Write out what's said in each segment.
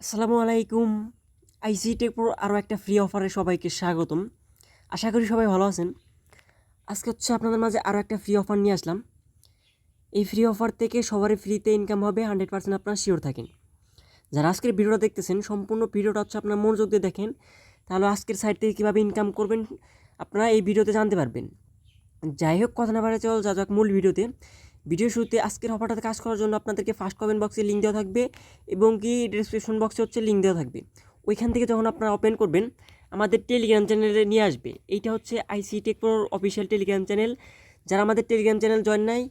আসসালামু আলাইকুম। আইসি টেকপ্রো আরও একটা ফ্রি অফারে সবাইকে স্বাগতম। আশা করি সবাই ভালো আছেন। আজকে হচ্ছে আপনাদের মাঝে আরও একটা ফ্রি অফার নিয়ে আসলাম। এই ফ্রি অফার থেকে সবারই ফ্রিতে ইনকাম হবে 100% আপনারা শিওর থাকেন। যারা আজকের ভিডিওটা দেখতেছেন সম্পূর্ণ ভিডিওটা হচ্ছে আপনারা মনোযোগ দিয়ে দেখেন, তাহলে আজকের সাইট থেকে কীভাবে ইনকাম করবেন আপনারা এই ভিডিওতে জানতে পারবেন। যাই হোক, কথা না বাড়ে চল যা যাক মূল ভিডিওতে। ভিডিও শুরুতে আজকের অফারটাতে কাজ করার জন্য আপনাদেরকে ফার্স্ট কমেন্ট বক্সে লিঙ্ক দেওয়া থাকবে এবং কি ডিসক্রিপশন বক্সে হচ্ছে লিঙ্ক দেওয়া থাকবে। ওইখান থেকে যখন আপনারা ওপেন করবেন আমাদের টেলিগ্রাম চ্যানেলে নিয়ে আসবে। এইটা হচ্ছে আইসি টেকপ্রোর অফিসিয়াল টেলিগ্রাম চ্যানেল। যারা আমাদের টেলিগ্রাম চ্যানেল জয়েন নাই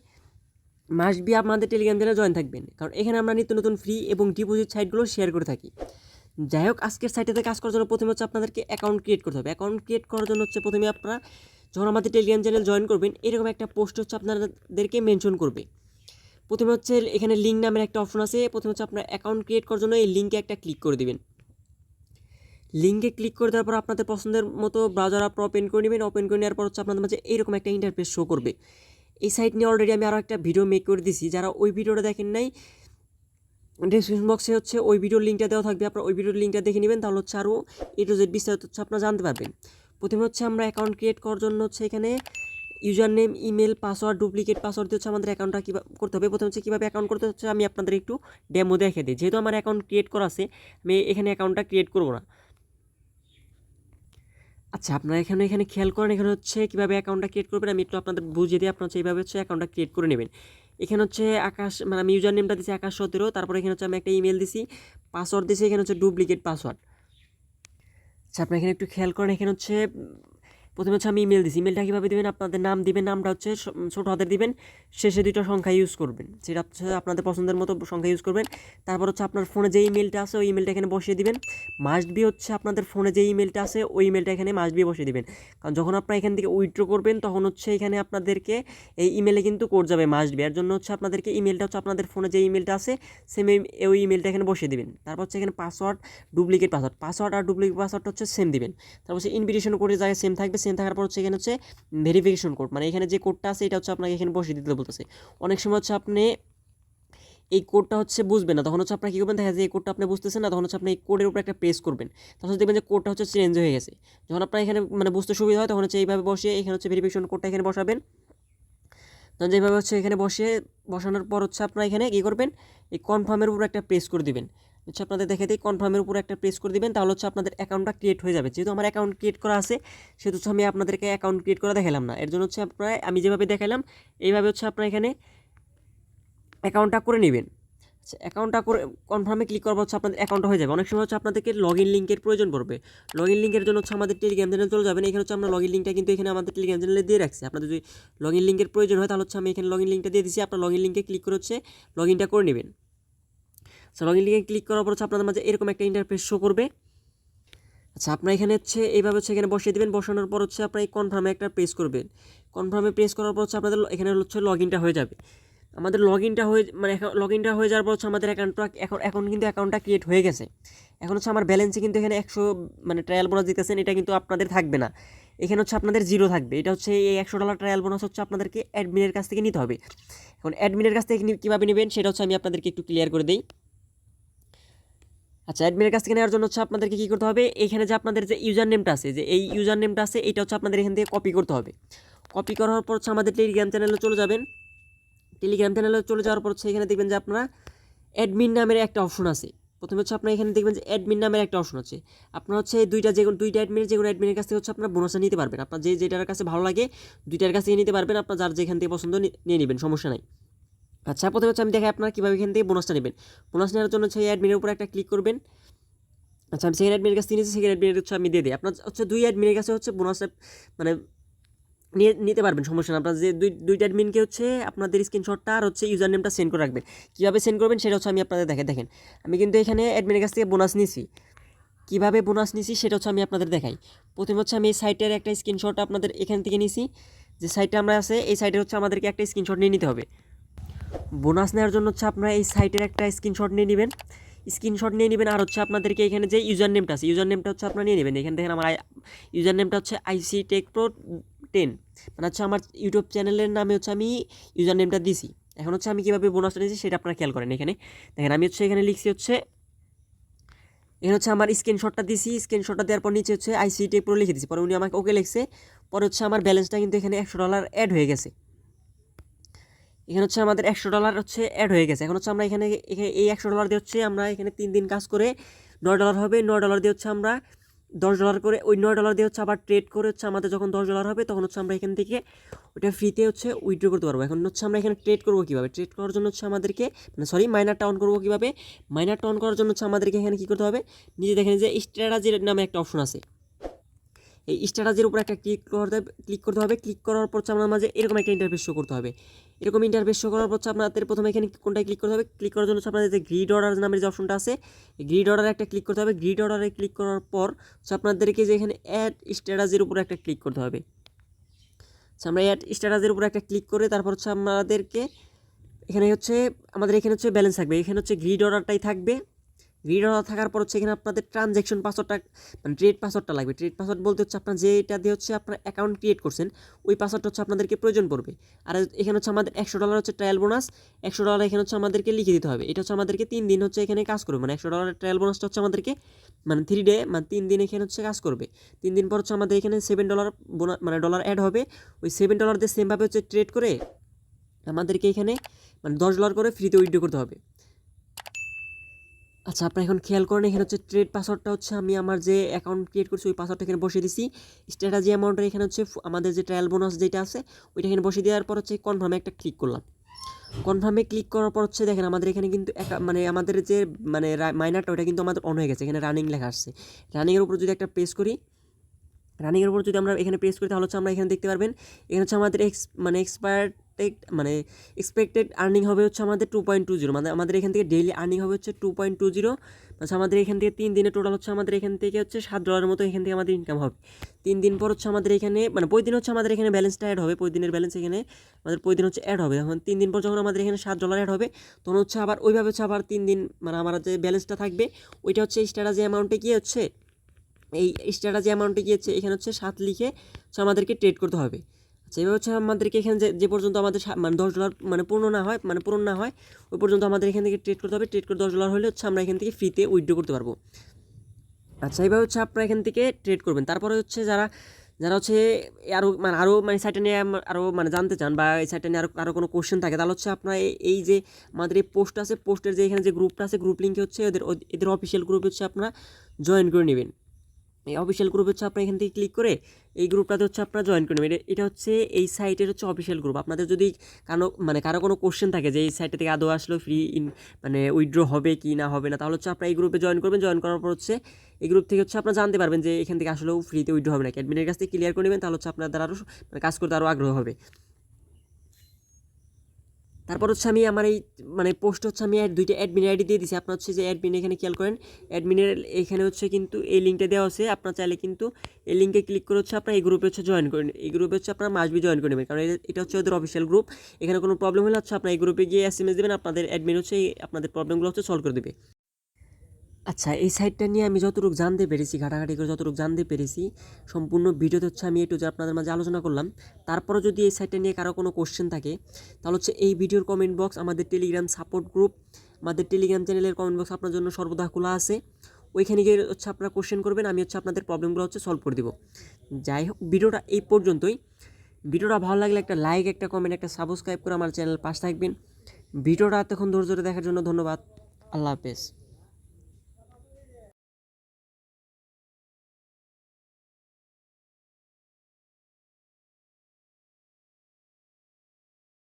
মাস্ট বি আমাদের টেলিগ্রাম চ্যানেলে জয়েন থাকবেন, কারণ এখানে আমরা নিত্য নতুন ফ্রি এবং ডিপোজিট সাইটগুলো শেয়ার করে থাকি। যাই হোক, আজকের সাইটেতে কাজ করার জন্য প্রথমে হচ্ছে আপনাদেরকে অ্যাকাউন্ট ক্রিয়েট করতে হবে। অ্যাকাউন্ট ক্রিয়েট করার জন্য হচ্ছে প্রথমে আপনারা যখন আমাদের টেলিগ্রাম চ্যানেল জয়েন করবেন এরকম একটা পোস্ট হচ্ছে আপনাদেরকে মেনশন করবে। প্রথমে হচ্ছে এখানে লিঙ্ক নামের একটা অপশন আছে। প্রথমে হচ্ছে আপনার অ্যাকাউন্ট ক্রিয়েট করার জন্য এই লিঙ্কে একটা ক্লিক করে দেবেন। লিঙ্কে ক্লিক করে দেওয়ার পর আপনাদের পছন্দের মতো ব্রাউজার আপনারা ওপেন করে নেবেন। ওপেন করে নেওয়ার পর হচ্ছে আপনাদের মাঝে এইরকম একটা ইন্টারফেস শো করবে। এই সাইট নিয়ে অলরেডি আমি আরও একটা ভিডিও মেক করে দিয়েছি, যারা ওই ভিডিওটা দেখেন নাই ডিসক্রিপশন বক্সে হচ্ছে ওই ভিডিওর লিঙ্কটা দেওয়া থাকবে, আপনারা ওই ভিডিওর লিঙ্কটা দেখে নেবেন, তাহলে হচ্ছে আরও A to Z বিস্তারিত হচ্ছে আপনারা জানতে পারবেন। প্রথমে হচ্ছে আমরা অ্যাকাউন্ট ক্রিয়েট করার জন্য হচ্ছে এখানে user name, email, password, duplicate password দিয়ে হচ্ছে আমাদের অ্যাকাউন্টটা কীভাবে করতে হবে। প্রথমে হচ্ছে কীভাবে অ্যাকাউন্ট করতে হচ্ছে আমি আপনাদের একটু ডেমো দেখে দিই। যেহেতু আমার অ্যাকাউন্ট ক্রিয়েট করা আছে আমি এখানে অ্যাকাউন্টটা ক্রিয়েট করবো না। আচ্ছা, আপনারা এখানে খেয়াল করেন, এখানে হচ্ছে কীভাবে অ্যাকাউন্টটা ক্রিয়েট করবেন আমি একটু আপনাদের বুঝিয়ে দিই। আপনারা হচ্ছে এইভাবে হচ্ছে অ্যাকাউন্টটা ক্রিয়েট করে নেবেন। এখানে হচ্ছে আকাশ, মানে আমি ইউজার নেমটা দিচ্ছি Akash17, তারপরে এখানে হচ্ছে আমি একটা ইমেল দিছি, পাসওয়ার্ড দিছি, এখানে হচ্ছে ডুপ্লিকেট পাসওয়ার্ড। আচ্ছা, আপনারা এখানে একটু খেয়াল করেন, এখানে হচ্ছে প্রথমে হচ্ছে আমি ইমেল দিছি। ইমেলটা কীভাবে দেবেন, আপনাদের নাম দিবেন, নামটা হচ্ছে ছোটো হাতের দিবেন, শেষে দুটো সংখ্যা ইউজ করবেন, সেটা হচ্ছে আপনাদের পছন্দের মতো সংখ্যা ইউজ করবেন। তারপর হচ্ছে আপনার ফোনে যে ইমেলটা আছে ওই ইমেলটা এখানে বসিয়ে দিবেন। মাস্ট বি হচ্ছে আপনাদের ফোনে যে ইমেলটা আছে ওই ইমেলটা এখানে মাস্ট বি বসিয়ে দিবেন, কারণ যখন আপনারা এখান থেকে উইথড্র করবেন তখন হচ্ছে এখানে আপনাদেরকে এই ইমেলে কিন্তু কোড যাবে মাস্ট বি। এর জন্য হচ্ছে আপনাদেরকে ইমেলটা হচ্ছে আপনাদের ফোনে যে ইমেলটা আছে সেম ওই ইমেলটা এখানে বসিয়ে দিবেন। তারপর হচ্ছে এখানে পাসওয়ার্ড, ডুপ্লিকেট পাসওয়ার্ড আর ডুপ্লিকেট পাসওয়ার্ডটা হচ্ছে সেম দিবেন। তারপর হচ্ছে ইনভিটেশন কোডের জায়গায় সেম থাকবে। সেম থাকার পর হচ্ছে এখানে হচ্ছে ভেরিফিকেশন কোড, মানে এখানে যে কোডটা আছে এটা হচ্ছে আপনাকে এখানে বসিয়ে দিতে বলতেছে। অনেক সময় হচ্ছে আপনি এই কোডটা হচ্ছে বুঝবেন না, তখন হচ্ছে আপনার কী করবেন, দেখা যায় এই কোডটা আপনি বুঝতেছেন না, তখন হচ্ছে আপনি এই কোডের উপর একটা প্রেস করবেন, তখন দেখবেন যে কোডটা হচ্ছে চেঞ্জ হয়ে গেছে। যখন আপনার এখানে মানে বুঝতে সুবিধা হয় তখন হচ্ছে এইভাবে বসিয়ে এখানে হচ্ছে ভেরিফিকেশন কোডটা এখানে বসাবেন। তখন যেভাবে হচ্ছে এখানে বসানোর পর হচ্ছে আপনারা এখানে কী করবেন, এই কনফার্মের উপর একটা প্রেস করে দিবেন। হচ্ছে আপনাদের দেখে দিই, কনফার্মের উপর একটা প্রেস করে দিবেন, তাহলে হচ্ছে আপনাদের অ্যাকাউন্টটা ক্রিয়েট হয়ে যাবে। যেহেতু আমার অ্যাকাউন্ট ক্রিয়েট করা আছে সেহেতু হচ্ছে আমি আপনাদেরকে অ্যাকাউন্ট ক্রিয়েট করা দেখালাম না। এর জন্য হচ্ছে আপনারা আমি যেভাবে দেখালাম এইভাবে হচ্ছে আপনারা এখানে অ্যাকাউন্টটা করে নেবেন। আচ্ছা, অ্যাকাউন্টটা করে কনফার্মে ক্লিক করবো হচ্ছে আপনাদের অ্যাকাউন্টটা হয়ে যাবে। অনেক সময় হচ্ছে আপনাদেরকে লগ ইন লিঙ্কের প্রয়োজন পড়বে। লগ ইন লিঙ্কের জন্য হচ্ছে আমাদের টেলিগ্রাম চ্যানেল চলে যাবেন। এখানে হচ্ছে আমরা লগ ইন লিঙ্কটা কিন্তু এখানে আমাদের টেলিগ্রাম চ্যানেলে দিয়ে রাখছি। আপনাদের যদি লগ ইন লিঙ্কের প্রয়োজন হয় তাহলে হচ্ছে আমি এখানে লগ ইন লিঙ্কটা দিয়ে দিচ্ছি, আপনার লগ ইন লিঙ্কে ক্লিক করে হচ্ছে লগ ইনটা করে নেবেন। আচ্ছা, লগ ইন লিঙ্কে ক্লিক করার পর হচ্ছে আপনাদের মাঝে এরকম একটা ইন্টারফেস শো করবে। আচ্ছা, আপনারা এখানে হচ্ছে এইভাবে হচ্ছে এখানে বসিয়ে দেবেন। বসানোর পর হচ্ছে আপনারা এই কনফার্মে একটা প্রেস করবেন। কনফার্মে প্রেস করার পর হচ্ছে আপনাদের এখানে হচ্ছে লগ ইনটা হয়ে যাবে। আমাদের লগ ইনটা হয়ে যাওয়ার পর হচ্ছে আমাদের অ্যাকাউন্টটা এখন কিন্তু অ্যাকাউন্টটা ক্রিয়েট হয়ে গেছে। এখন হচ্ছে আমার ব্যালেন্সে কিন্তু এখানে 100 মানে ট্রায়াল বোনাস দিতেছেন, এটা কিন্তু আপনাদের থাকবে না। এখানে হচ্ছে আপনাদের জিরো থাকবে। এটা হচ্ছে এই $100 ট্রায়াল বোনাস হচ্ছে আপনাদেরকে অ্যাডমিনের কাছ থেকে নিতে হবে। এখন অ্যাডমিনের কাছ থেকে কীভাবে নেবেন সেটা হচ্ছে আমি আপনাদেরকে একটু ক্লিয়ার করে দিই। আচ্ছা, অ্যাডমিনের কাছ থেকে নেওয়ার জন্য হচ্ছে আপনাদেরকে কী করতে হবে, এখানে যে আপনাদের যে ইউজার নেমটা আছে, যে এই ইউজার নেমটা আছে এটা হচ্ছে আপনাদের এখান থেকে কপি করতে হবে। কপি করার পর হচ্ছে আমাদের টেলিগ্রাম চ্যানেলে চলে যাবেন। টেলিগ্রাম চ্যানেলে চলে যাওয়ার পর হচ্ছে এখানে দেখবেন যে আপনারা অ্যাডমিন নামের একটা অপশন আছে। প্রথমে হচ্ছে আপনারা এখানে দেখবেন যে অ্যাডমিন নামের একটা অপশন আছে। আপনার হচ্ছে এই দুইটা অ্যাডমিনের যেগুলো অ্যাডমিনের কাছ থেকে হচ্ছে আপনার বোনাসটা নিতে পারবেন। আপনার যেটার কাছে ভালো লাগে দুইটার কাছে নিতে পারবেন, আপনার যার যেখান থেকে পছন্দ নিয়ে নেবেন, সমস্যা নাই। আচ্ছা, প্রথমে হচ্ছে আমি দেখাই আপনারা কীভাবে এখান থেকে বোনাসটা নেবেন। বোনাস নেওয়ার জন্য হচ্ছে এই অ্যাডমিনের উপর একটা ক্লিক করবেন। আচ্ছা, আমি সেকেন্ড অ্যাডমিনের কাছ থেকে নিয়েছি, সেকেন্ড অ্যাডমিনের হচ্ছে আমি দিয়ে দিই। আপনার হচ্ছে দুই অ্যাডমিনের কাছে হচ্ছে বোনাসটা মানে নিতে পারবেন, সমস্যা না। আপনার যে দুইটা অ্যাডমিনকে হচ্ছে আপনাদের স্ক্রিনশটটা আর হচ্ছে ইউজার নেমটা সেন্ড করে রাখবেন। কীভাবে সেন্ড করবেন সেটা হচ্ছে আমি আপনাদের দেখেন আমি কিন্তু এখানে অ্যাডমিনের কাছ থেকে বোনাস নিছি। কীভাবে বোনাস নিছি সেটা হচ্ছে আমি আপনাদের দেখাই। প্রথমে হচ্ছে আমি এই সাইটের একটা স্ক্রিনশট আপনাদের এখান থেকে নিছি। যে সাইটটা আমরা আছে এই সাইটে হচ্ছে আমাদেরকে একটা স্ক্রিনশট নিয়ে নিতে হবে। বোনাস নেওয়ার জন্য হচ্ছে আপনারা এই সাইটের একটা স্ক্রিনশট নিয়ে নেবেন। আর হচ্ছে আপনাদেরকে এখানে যে ইউজার নেমটা আছে ইউজার নেমটা হচ্ছে আপনারা নিয়ে নেবেন। এখানে দেখেন আমার ইউজার নেমটা হচ্ছে আইসি টেকপ্রো 10, মানে হচ্ছে আমার ইউটিউব চ্যানেলের নামে হচ্ছে আমি ইউজার নেমটা দিছি। এখন হচ্ছে আমি কীভাবে বোনাসটা নিয়েছি সেটা আপনারা খেয়াল করেন। এখানে দেখেন আমি হচ্ছে এখানে লিখছি হচ্ছে এখানে হচ্ছে আমার স্ক্রিনশটটা দিছি, স্ক্রিনশটটা দেওয়ার পর নিচে হচ্ছে আইসিটি পুরো লিখে দিছি, পরে উনি আমাকে ওকে লিখছে, পরে হচ্ছে আমার ব্যালেন্সটা কিন্তু এখানে $100 অ্যাড হয়ে গেছে। এখানে হচ্ছে আমাদের $100 হচ্ছে অ্যাড হয়ে গেছে। এখন হচ্ছে আমরা এখানে এই $100 দিয়ে হচ্ছে আমরা এখানে 3 দিন কাজ করে $9 হবে, $9 দিয়ে হচ্ছে আমরা $10 করে ওই $9 দিয়ে হচ্ছে আবার ট্রেড করে হচ্ছে আমাদের যখন $10 হবে তখন হচ্ছে আমরা এখান থেকে ওইটা ফ্রিতে হচ্ছে উইথড্র করতে পারবো। এখন হচ্ছে আমরা এখানে ট্রেড করবো কীভাবে, ট্রেড করার জন্য হচ্ছে আমাদেরকে মাইনারটা অন করবো কীভাবে, মাইনারটা অন করার জন্য হচ্ছে আমাদেরকে এখানে কী করতে হবে, নিজে দেখেন যে স্ট্র্যাটেজির নামে একটা অপশন আছে, এই স্ট্যাটাসের উপর একটা ক্লিক করতে হবে। ক্লিক করার পর আপনার মাঝে এরকম একটা ইন্টারফেস শো করতে হবে। এরকম ইন্টারফেস শো করার পর আপনাদের প্রথমে এখানে কোনটায় ক্লিক করতে হবে, ক্লিক করার জন্য আপনাদের যে গ্রিড অর্ডার নামের যে অপশনটা আছে, এই গ্রিড অর্ডারে একটা ক্লিক করতে হবে। গ্রিড অর্ডারে ক্লিক করার পর আপনাদেরকে যে এখানে অ্যাড স্ট্যাটাসের উপর একটা ক্লিক করতে হবে। আমরা অ্যাড স্ট্যাটাসের উপর একটা ক্লিক করে তারপর হচ্ছে আমাদেরকে এখানে হচ্ছে আমাদের এখানে হচ্ছে ব্যালেন্স থাকবে, এখানে হচ্ছে গ্রিড অর্ডারটাই থাকবে। গ্রিড অর্ডার থাকার পর হচ্ছে এখানে আপনাদের ট্রানজ্যাকশন পাসওয়ার্ডটা ট্রেড পাসওয়ার্ডটা লাগবে। ট্রেড পাসওয়ার্ড বলতে হচ্ছে আপনার যেটা দিয়ে হচ্ছে আপনার অ্যাকাউন্ট ক্রিয়েট করছেন ওই পাসওয়ার্ডটা হচ্ছে আপনাদেরকে প্রয়োজন পড়বে। আর এখানে হচ্ছে আমাদের $100 হচ্ছে ট্রায়াল বোনাস, $100 এখানে হচ্ছে আমাদেরকে লিখে দিতে হবে। এটা হচ্ছে আমাদেরকে 3 দিন হচ্ছে এখানে কাজ করবে, $100 ট্রায়াল বোনাসটা হচ্ছে আমাদেরকে 3 ডে 3 দিন এখানে হচ্ছে কাজ করবে। 3 দিন পর হচ্ছে আমাদের এখানে $7 বোনাস ডলার অ্যাড হবে। ওই $7 দিয়ে সেমভাবে হচ্ছে ট্রেড করে আমাদেরকে এখানে $10 করে ফ্রিতে উইথড্র করতে হবে। আচ্ছা, আপনারা এখন খেয়াল করেন এখানে হচ্ছে ট্রেড পাসওয়ার্ডটা হচ্ছে আমি আমার যে অ্যাকাউন্ট ক্রিয়েট করছি ওই পাসওয়ার্ডটা এখানে বসিয়ে দিছি। স্ট্র্যাটেজি অ্যামাউন্টের এখানে হচ্ছে আমাদের যে ট্রায়াল বোনাস যেটা আছে ওইটা এখানে বসিয়ে দেওয়ার পর হচ্ছে কনফার্মে একটা ক্লিক করলাম। কনফার্মে ক্লিক করার পর হচ্ছে দেখেন আমাদের এখানে কিন্তু আমাদের যে মাইনারটা ওটা কিন্তু আমাদের অন হয়ে গেছে, এখানে রানিং লেখা আসছে। রানিংয়ের উপর যদি একটা প্রেস করি, রানিংয়ের উপর যদি আমরা এখানে প্রেস করি তাহলে হচ্ছে আমরা এখানে দেখতে পারবেন এখানে হচ্ছে আমাদের এক্সপেক্টেড আর্নিং হবে হচ্ছে আমাদের 2.20, আমাদের এখান থেকে ডেইলি আর্নিং হবে হচ্ছে 2.20। আচ্ছা, আমাদের এখান থেকে 3 দিনে টোটাল হচ্ছে আমাদের এখান থেকে হচ্ছে $7 মতো এখান থেকে আমাদের ইনকাম হবে। 3 দিন পর হচ্ছে আমাদের এখানে প্রতিদিন হচ্ছে আমাদের এখানে ব্যালেন্সটা অ্যাড হবে, প্রতিদিনের ব্যালেন্স এখানে আমাদের প্রতিদিন হচ্ছে অ্যাড হবে। এখন 3 দিন পর যখন আমাদের এখানে $7 অ্যাড হবে তখন হচ্ছে আবার ওইভাবে হচ্ছে আবার 3 দিন আমার যে ব্যালেন্সটা থাকবে ওইটা হচ্ছে স্ট্র্যাটেজি অ্যামাউন্টে গিয়ে হচ্ছে এই স্ট্র্যাটেজি অ্যামাউন্টে গিয়েছে এখানে হচ্ছে 7 লিখে আমাদেরকে ট্রেড করতে হবে। আচ্ছা, এবার হচ্ছে আমাদেরকে এখানে যে পর্যন্ত আমাদের $10 পূর্ণ না হয় ওই পর্যন্ত আমাদের এখান থেকে ট্রেড করতে হবে। ট্রেড করে $10 হলে হচ্ছে আমরা এখান থেকে ফ্রিতে উইথড্র করতে পারবো। আচ্ছা, এইভাবে হচ্ছে আপনারা এখান থেকে ট্রেড করবেন। তারপরে হচ্ছে যারা হচ্ছে আরও সাইটটা নিয়ে আরও জানতে চান বা এই সাইটটা নিয়ে আরও কোনো কোশ্চেন থাকে তাহলে হচ্ছে আপনারা এই যে আমাদের এই পোস্ট আছে, পোস্টের যে এখানে যে গ্রুপটা আছে গ্রুপ লিঙ্কে হচ্ছে এদের অফিসিয়াল গ্রুপে হচ্ছে আপনারা জয়েন করে নেবেন। এই অফিসিয়াল গ্রুপ হচ্ছে আপনারা এখান থেকে ক্লিক করে এই গ্রুপটাতে হচ্ছে আপনারা জয়েন করে নেবেন। এটা হচ্ছে এই সাইটের হচ্ছে অফিসিয়াল গ্রুপ। আপনাদের যদি কারো কোনো কোশ্চেন থাকে যে এই সাইটটা থেকে আদৌ আসলে ফ্রি উইথড্র হবে কি না হবে না, তাহলে হচ্ছে আপনারা এই গ্রুপে জয়েন করবেন। জয়েন করার পর হচ্ছে এই গ্রুপ থেকে হচ্ছে আপনারা জানতে পারবেন যে এখান থেকে আসলেও ফ্রিতে উইথড্র হবে না। অ্যাডমিনের কাছ থেকে ক্লিয়ার করে নেবেন, তাহলে হচ্ছে আপনাদের আরও কাজ করতে আরও আগ্রহ হবে। তারপর হচ্ছে আমি আমার এই পোস্ট হচ্ছে আমি 2টা অ্যাডমিন আইডি দিয়ে দিছি। আপনার হচ্ছে যে অ্যাডমিন এখানে খেয়াল করেন, অ্যাডমিনের এখানে হচ্ছে কিন্তু এই লিঙ্কটা দেওয়া আছে। আপনার চাইলে কিন্তু এই লিঙ্কে ক্লিক করে হচ্ছে আপনার এই গ্রুপে হচ্ছে জয়েন করেন। এই গ্রুপে হচ্ছে আপনার মাসবি জয়েন করে নেবেন, কারণ এটা হচ্ছে ওদের অফিসিয়াল গ্রুপ। এখানে কোনো প্রবলেম হলে হচ্ছে আপনার এই গ্রুপে গিয়ে SMS দেবেন, আপনাদের অ্যাডমিন হচ্ছে আপনাদের প্রবলেমগুলো হচ্ছে সলভ করে দেবে। আচ্ছা, এই সাইটটা নিয়ে আমি যতটুকু জানতে পেরেছি, ঘাটাঘাটি করে যতটুকু জানতে পেরেছি, সম্পূর্ণ ভিডিওতে হচ্ছে আমি একটু যে আপনাদের মাঝে আলোচনা করলাম। তারপরে যদি এই সাইটটা নিয়ে কারো কোনো কোশ্চেন থাকে তাহলে হচ্ছে এই ভিডিওর কমেন্ট বক্স, আমাদের টেলিগ্রাম সাপোর্ট গ্রুপ, আমাদের টেলিগ্রাম চ্যানেলের কমেন্ট বক্স আপনার জন্য সর্বদা খোলা আছে। ওইখানে গিয়ে হচ্ছে আপনারা কোশ্চেন করবেন, আমি হচ্ছে আপনাদের প্রবলেমগুলো হচ্ছে সলভ করে দেবো। যাই হোক, ভিডিওটা এই পর্যন্তই। ভিডিওটা ভালো লাগলে একটা লাইক, একটা কমেন্ট, একটা সাবস্ক্রাইব করে আমার চ্যানেল পাশে থাকবেন। ভিডিওটা এতক্ষণ ধৈর্য ধরে দেখার জন্য ধন্যবাদ। আল্লাহ হাফেজ।